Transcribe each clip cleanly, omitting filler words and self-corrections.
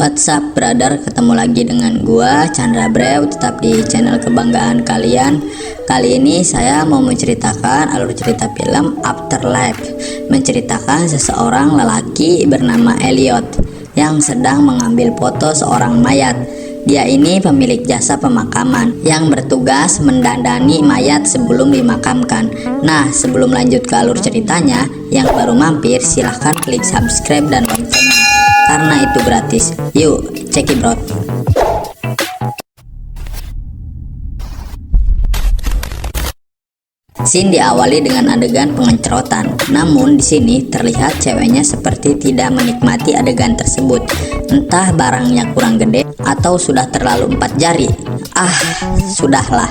What's up brother, ketemu lagi dengan gua Chandra Brew, tetap di channel kebanggaan kalian. Kali ini saya mau menceritakan alur cerita film Afterlife, menceritakan seseorang lelaki bernama Elliot yang sedang mengambil foto seorang mayat. Dia ini pemilik jasa pemakaman yang bertugas mendandani mayat sebelum dimakamkan. Nah, sebelum lanjut ke alur ceritanya, yang baru mampir silahkan klik subscribe dan loncengnya karena itu gratis. Yuk, check it out. Scene diawali dengan adegan pengencerotan. Namun di sini terlihat ceweknya seperti tidak menikmati adegan tersebut. Entah barangnya kurang gede atau sudah terlalu 4 jari. Sudahlah.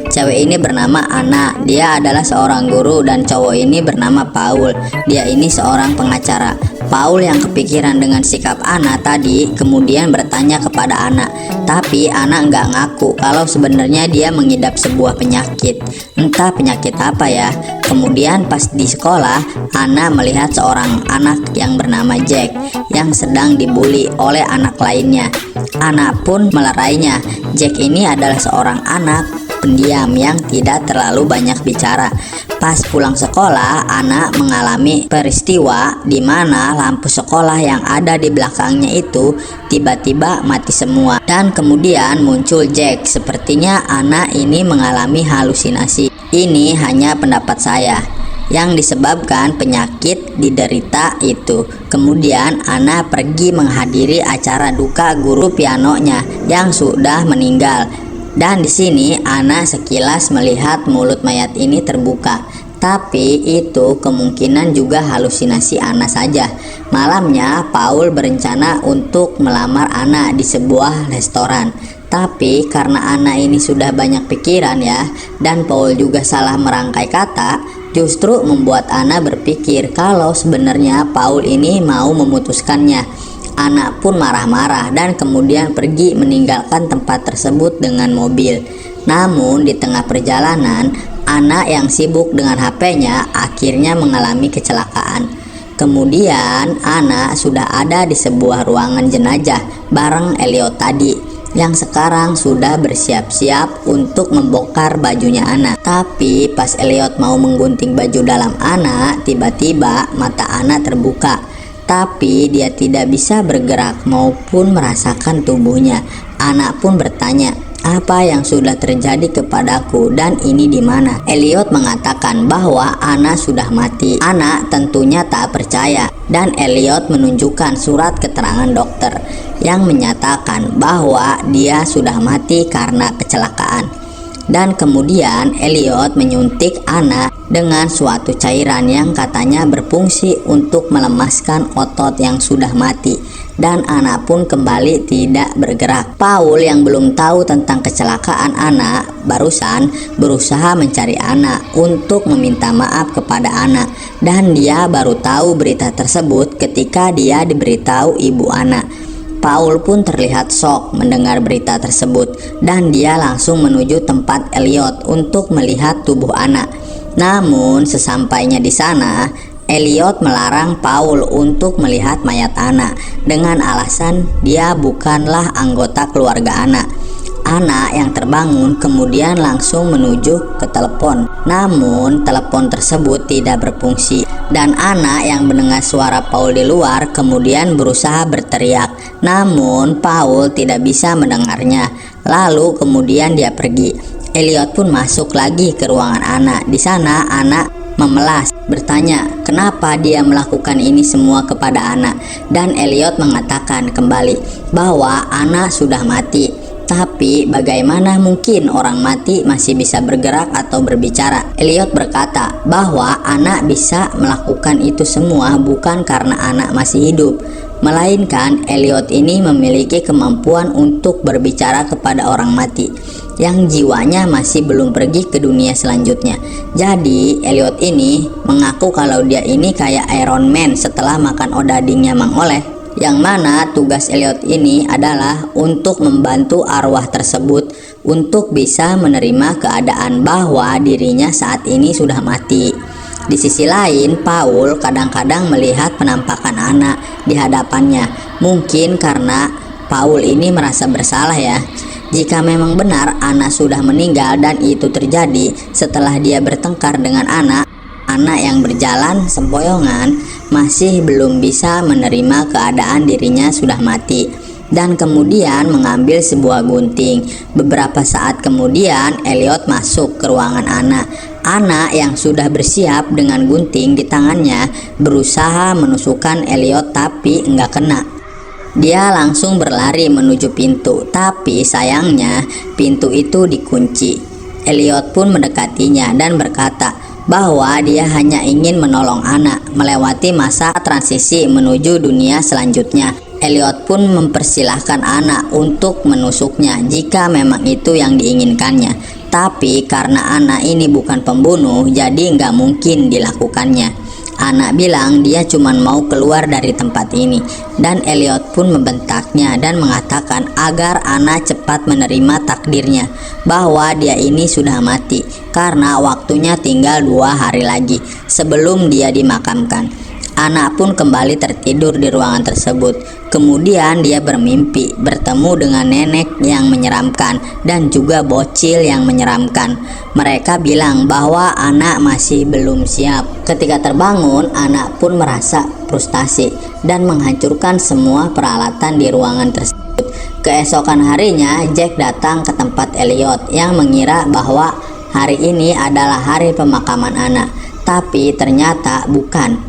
Cewek ini bernama Anna. Dia adalah seorang guru dan cowok ini bernama Paul. Dia ini seorang pengacara. Paul yang kepikiran dengan sikap Anna tadi kemudian bertanya kepada Anna, tapi Anna nggak ngaku kalau sebenarnya dia mengidap sebuah penyakit. Entah penyakit apa ya. Kemudian pas di sekolah, Anna melihat seorang anak yang bernama Jack yang sedang dibully oleh anak lainnya. Anna pun melerainya. Jack ini adalah seorang anak pendiam yang tidak terlalu banyak bicara. Pas pulang sekolah, Anna mengalami peristiwa di mana lampu sekolah yang ada di belakangnya itu tiba-tiba mati semua. Dan kemudian muncul Jack. Sepertinya Anna ini mengalami halusinasi. Ini hanya pendapat saya yang disebabkan penyakit diderita itu. Kemudian Anna pergi menghadiri acara duka guru pianonya yang sudah meninggal. Dan di sini Anna sekilas melihat mulut mayat ini terbuka, tapi itu kemungkinan juga halusinasi Anna saja. Malamnya Paul berencana untuk melamar Anna di sebuah restoran. Tapi karena Anna ini sudah banyak pikiran ya, dan Paul juga salah merangkai kata, justru membuat Anna berpikir kalau sebenarnya Paul ini mau memutuskannya. Anna pun marah-marah dan kemudian pergi meninggalkan tempat tersebut dengan mobil. Namun di tengah perjalanan, Anna yang sibuk dengan HP-nya akhirnya mengalami kecelakaan. Kemudian Anna sudah ada di sebuah ruangan jenazah bareng Elliot tadi, yang sekarang sudah bersiap-siap untuk membongkar bajunya Anna. Tapi pas Elliot mau menggunting baju dalam Anna, tiba-tiba mata Anna terbuka. Tapi dia tidak bisa bergerak maupun merasakan tubuhnya. Anna pun bertanya, apa yang sudah terjadi kepadaku dan ini di mana? Elliot mengatakan bahwa Anna sudah mati. Anna tentunya tak percaya dan Elliot menunjukkan surat keterangan dokter yang menyatakan bahwa dia sudah mati karena kecelakaan. Dan kemudian Elliot menyuntik Anna dengan suatu cairan yang katanya berfungsi untuk melemaskan otot yang sudah mati. Dan Anna pun kembali tidak bergerak. Paul yang belum tahu tentang kecelakaan Anna barusan berusaha mencari Anna untuk meminta maaf kepada Anna. Dan dia baru tahu berita tersebut ketika dia diberitahu ibu Anna. Paul pun terlihat shock mendengar berita tersebut dan dia langsung menuju tempat Elliot untuk melihat tubuh Anna. Namun sesampainya di sana, Elliot melarang Paul untuk melihat mayat Anna dengan alasan dia bukanlah anggota keluarga Anna. Anna yang terbangun kemudian langsung menuju ke telepon. Namun telepon tersebut tidak berfungsi dan Anna yang mendengar suara Paul di luar kemudian berusaha berteriak. Namun Paul tidak bisa mendengarnya. Lalu kemudian dia pergi. Elliot pun masuk lagi ke ruangan Anna. Di sana Anna memelas, bertanya kenapa dia melakukan ini semua kepada Anna. Dan Elliot mengatakan kembali bahwa Anna sudah mati. Tapi bagaimana mungkin orang mati masih bisa bergerak atau berbicara? Elliot berkata bahwa Anna bisa melakukan itu semua bukan karena Anna masih hidup, melainkan Elliot ini memiliki kemampuan untuk berbicara kepada orang mati yang jiwanya masih belum pergi ke dunia selanjutnya. Jadi Elliot ini mengaku kalau dia ini kayak Iron Man setelah makan odadingnya Mang Oleh, yang mana tugas Elliot ini adalah untuk membantu arwah tersebut untuk bisa menerima keadaan bahwa dirinya saat ini sudah mati. Di sisi lain, Paul kadang-kadang melihat penampakan Anna di hadapannya. Mungkin karena Paul ini merasa bersalah ya. Jika memang benar Anna sudah meninggal dan itu terjadi setelah dia bertengkar dengan Anna yang berjalan sempoyongan masih belum bisa menerima keadaan dirinya sudah mati, dan kemudian mengambil sebuah gunting. Beberapa saat kemudian Elliot masuk ke ruangan Anna yang sudah bersiap dengan gunting di tangannya berusaha menusukkan Elliot tapi enggak kena. Dia langsung berlari menuju pintu, tapi sayangnya pintu itu dikunci. Elliot pun mendekatinya dan berkata bahwa dia hanya ingin menolong Anna melewati masa transisi menuju dunia selanjutnya. Elliot pun mempersilahkan Anna untuk menusuknya jika memang itu yang diinginkannya. Tapi karena Anna ini bukan pembunuh, jadi nggak mungkin dilakukannya. Anna bilang dia cuma mau keluar dari tempat ini, dan Elliot pun membentaknya dan mengatakan agar Anna cepat menerima takdirnya bahwa dia ini sudah mati karena waktunya tinggal 2 hari lagi sebelum dia dimakamkan. Anna pun kembali tertidur di ruangan tersebut. Kemudian dia bermimpi bertemu dengan nenek yang menyeramkan dan juga bocil yang menyeramkan. Mereka bilang bahwa Anna masih belum siap. Ketika terbangun, Anna pun merasa frustasi dan menghancurkan semua peralatan di ruangan tersebut. Keesokan harinya, Jack datang ke tempat Elliot yang mengira bahwa hari ini adalah hari pemakaman Anna, tapi ternyata bukan.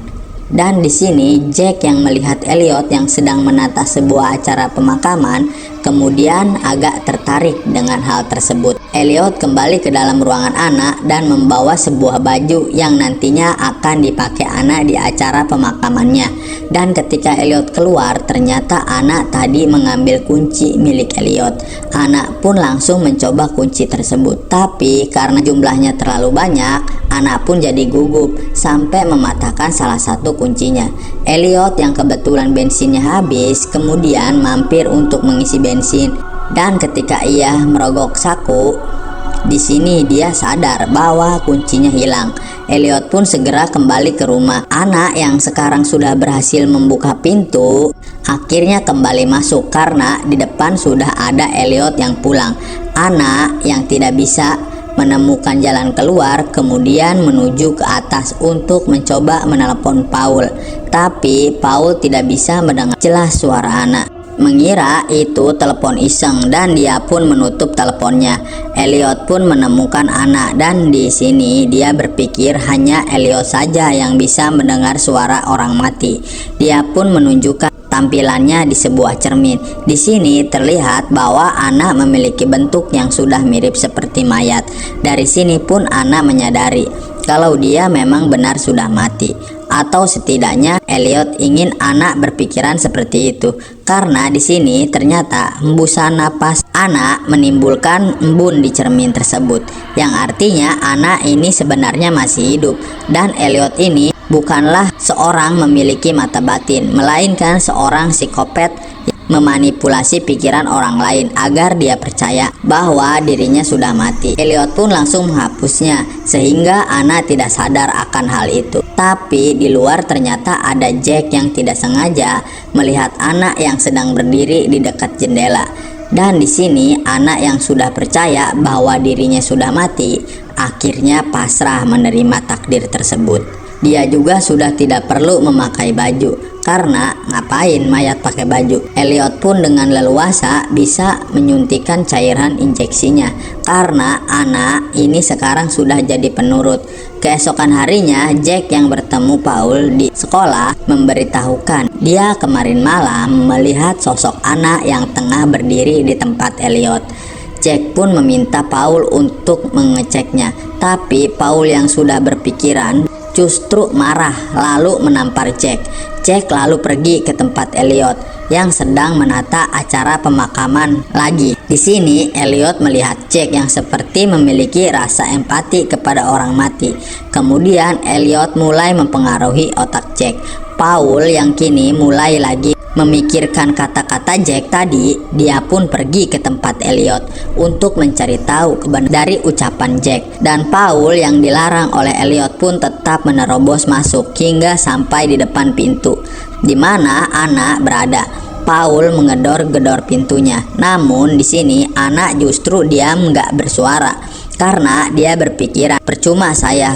Dan di sini Jack yang melihat Elliot yang sedang menata sebuah acara pemakaman kemudian agak tertarik dengan hal tersebut. Elliot kembali ke dalam ruangan Anna dan membawa sebuah baju yang nantinya akan dipakai Anna di acara pemakamannya. Dan ketika Elliot keluar, ternyata Anna tadi mengambil kunci milik Elliot. Anna pun langsung mencoba kunci tersebut, tapi karena jumlahnya terlalu banyak, Anna pun jadi gugup sampai mematahkan salah satu kuncinya. Elliot yang kebetulan bensinnya habis kemudian mampir untuk mengisi bensin, dan ketika ia merogok saku, di sini dia sadar bahwa kuncinya hilang. Elliot pun segera kembali ke rumah. Anna yang sekarang sudah berhasil membuka pintu akhirnya kembali masuk karena di depan sudah ada Elliot yang pulang. Anna yang tidak bisa menemukan jalan keluar kemudian menuju ke atas untuk mencoba menelepon Paul, tapi Paul tidak bisa mendengar jelas suara Anna. Mengira itu telepon iseng dan dia pun menutup teleponnya. Elliot pun menemukan Anna dan di sini dia berpikir hanya Elliot saja yang bisa mendengar suara orang mati. Dia pun menunjukkan tampilannya di sebuah cermin. Di sini terlihat bahwa Anna memiliki bentuk yang sudah mirip seperti mayat. Dari sini pun Anna menyadari kalau dia memang benar sudah mati, atau setidaknya Elliot ingin Anna berpikiran seperti itu karena di sini ternyata hembusan napas Anna menimbulkan embun di cermin tersebut, yang artinya Anna ini sebenarnya masih hidup dan Elliot ini bukanlah seorang memiliki mata batin, melainkan seorang psikopat memanipulasi pikiran orang lain agar dia percaya bahwa dirinya sudah mati. Elliot pun langsung menghapusnya sehingga Anna tidak sadar akan hal itu. Tapi di luar ternyata ada Jack yang tidak sengaja melihat Anna yang sedang berdiri di dekat jendela. Dan di sini Anna yang sudah percaya bahwa dirinya sudah mati akhirnya pasrah menerima takdir tersebut. Dia juga sudah tidak perlu memakai baju karena ngapain mayat pakai baju. Elliot pun dengan leluasa bisa menyuntikkan cairan injeksinya karena Anna ini sekarang sudah jadi penurut. Keesokan harinya Jack yang bertemu Paul di sekolah memberitahukan dia kemarin malam melihat sosok Anna yang tengah berdiri di tempat Elliot. Jack pun meminta Paul untuk mengeceknya, tapi Paul yang sudah berpikiran justru marah lalu menampar Jack. Jack lalu pergi ke tempat Elliot yang sedang menata acara pemakaman lagi. Di sini Elliot melihat Jack yang seperti memiliki rasa empati kepada orang mati. Kemudian Elliot mulai mempengaruhi otak Jack. Paul yang kini mulai lagi memikirkan kata-kata Jack tadi, dia pun pergi ke tempat Elliot untuk mencari tahu kebenaran dari ucapan Jack. Dan Paul yang dilarang oleh Elliot pun tetap menerobos masuk hingga sampai di depan pintu di mana Anna berada. Paul mengedor-gedor pintunya. Namun di sini Ana justru diam nggak bersuara karena dia berpikiran percuma saya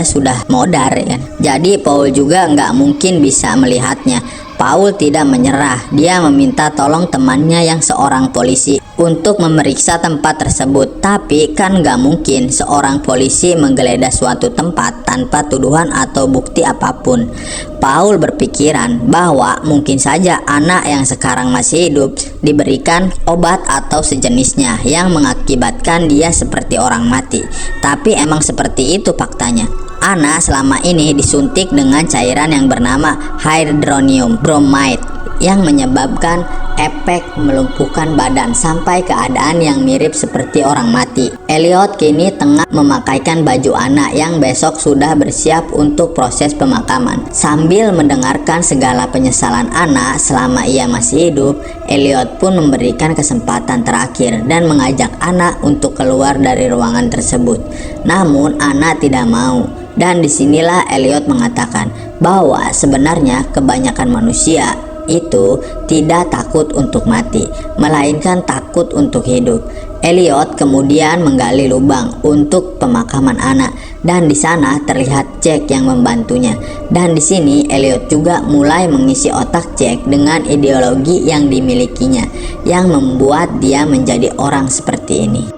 sudah modar ya. Jadi Paul juga nggak mungkin bisa melihatnya. Paul tidak menyerah. Dia meminta tolong temannya yang seorang polisi untuk memeriksa tempat tersebut. Tapi kan nggak mungkin seorang polisi menggeledah suatu tempat tanpa tuduhan atau bukti apapun. Paul berpikiran bahwa mungkin saja anak yang sekarang masih hidup diberikan obat atau sejenisnya yang mengakibatkan dia seperti orang mati. Tapi emang seperti itu faktanya. Ana selama ini disuntik dengan cairan yang bernama hydronium bromide yang menyebabkan efek melumpuhkan badan sampai keadaan yang mirip seperti orang mati. Elliot kini tengah memakaikan baju Ana yang besok sudah bersiap untuk proses pemakaman. Sambil mendengarkan segala penyesalan Ana selama ia masih hidup, Elliot pun memberikan kesempatan terakhir dan mengajak Ana untuk keluar dari ruangan tersebut. Namun Ana tidak mau. Dan disinilah Elliot mengatakan bahwa sebenarnya kebanyakan manusia itu tidak takut untuk mati, melainkan takut untuk hidup. Elliot kemudian menggali lubang untuk pemakaman Ana dan di sana terlihat Jack yang membantunya. Dan di sini Elliot juga mulai mengisi otak Jack dengan ideologi yang dimilikinya yang membuat dia menjadi orang seperti ini.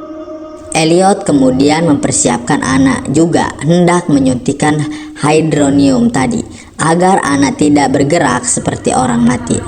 Elliot kemudian mempersiapkan Ana juga hendak menyuntikkan hydronium tadi agar Ana tidak bergerak seperti orang mati.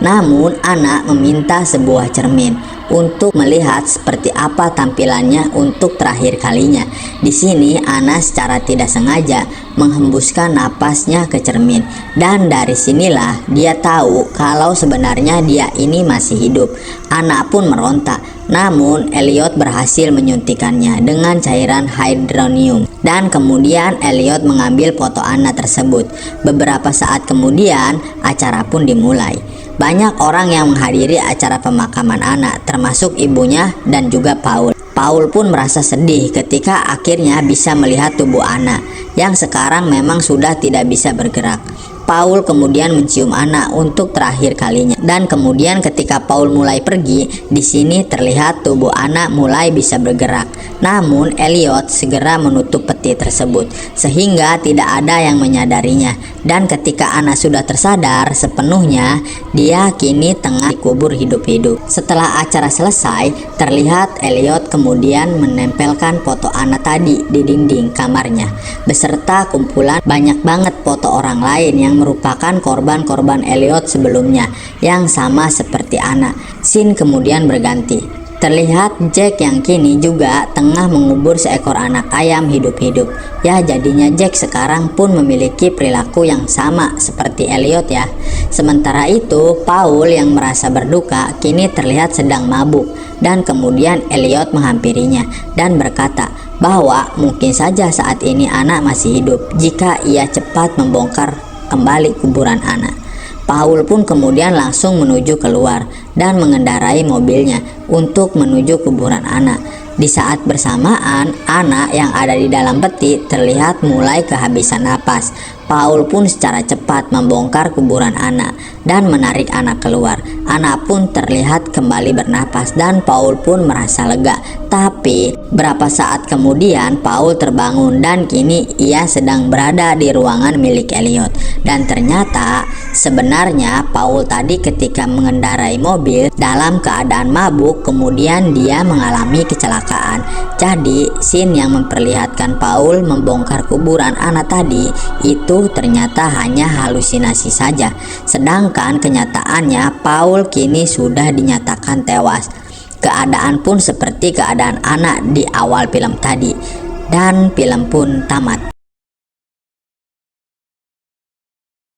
Namun Ana meminta sebuah cermin untuk melihat seperti apa tampilannya untuk terakhir kalinya. Di sini Ana secara tidak sengaja menghembuskan napasnya ke cermin dan dari sinilah dia tahu kalau sebenarnya dia ini masih hidup. Ana pun meronta. Namun Elliot berhasil menyuntikannya dengan cairan hydronium dan kemudian Elliot mengambil foto Ana tersebut. Beberapa saat kemudian acara pun dimulai. Banyak orang yang menghadiri acara pemakaman Ana, termasuk ibunya dan juga Paul. Paul pun merasa sedih ketika akhirnya bisa melihat tubuh Ana yang sekarang memang sudah tidak bisa bergerak. Paul kemudian mencium Ana untuk terakhir kalinya dan kemudian ketika Paul mulai pergi, di sini terlihat tubuh Ana mulai bisa bergerak. Namun Elliot segera menutup peti tersebut sehingga tidak ada yang menyadarinya. Dan ketika Ana sudah tersadar sepenuhnya, dia kini tengah dikubur hidup-hidup. Setelah acara selesai, terlihat Elliot kemudian menempelkan foto Ana tadi di dinding kamarnya beserta kumpulan banyak banget foto orang lain yang merupakan korban-korban Elliot sebelumnya yang sama seperti Ana. Scene kemudian berganti. Terlihat Jack yang kini juga tengah mengubur seekor anak ayam hidup-hidup. Ya, jadinya Jack sekarang pun memiliki perilaku yang sama seperti Elliot ya. Sementara itu, Paul yang merasa berduka kini terlihat sedang mabuk dan kemudian Elliot menghampirinya dan berkata bahwa mungkin saja saat ini Ana masih hidup jika ia cepat membongkar kembali kuburan Ana. Paul pun kemudian langsung menuju keluar dan mengendarai mobilnya untuk menuju kuburan Ana. Di saat bersamaan, Ana yang ada di dalam peti terlihat mulai kehabisan napas. Paul pun secara cepat membongkar kuburan Ana dan menarik Ana keluar. Ana pun terlihat kembali bernapas dan Paul pun merasa lega. Tapi berapa saat kemudian Paul terbangun dan kini ia sedang berada di ruangan milik Elliot. Dan ternyata sebenarnya Paul tadi ketika mengendarai mobil dalam keadaan mabuk kemudian dia mengalami kecelakaan. Jadi scene yang memperlihatkan Paul membongkar kuburan Ana tadi itu ternyata hanya halusinasi saja. Sedangkan kenyataannya Paul kini sudah dinyatakan tewas. Keadaan pun seperti keadaan Ana di awal film tadi. Dan film pun tamat.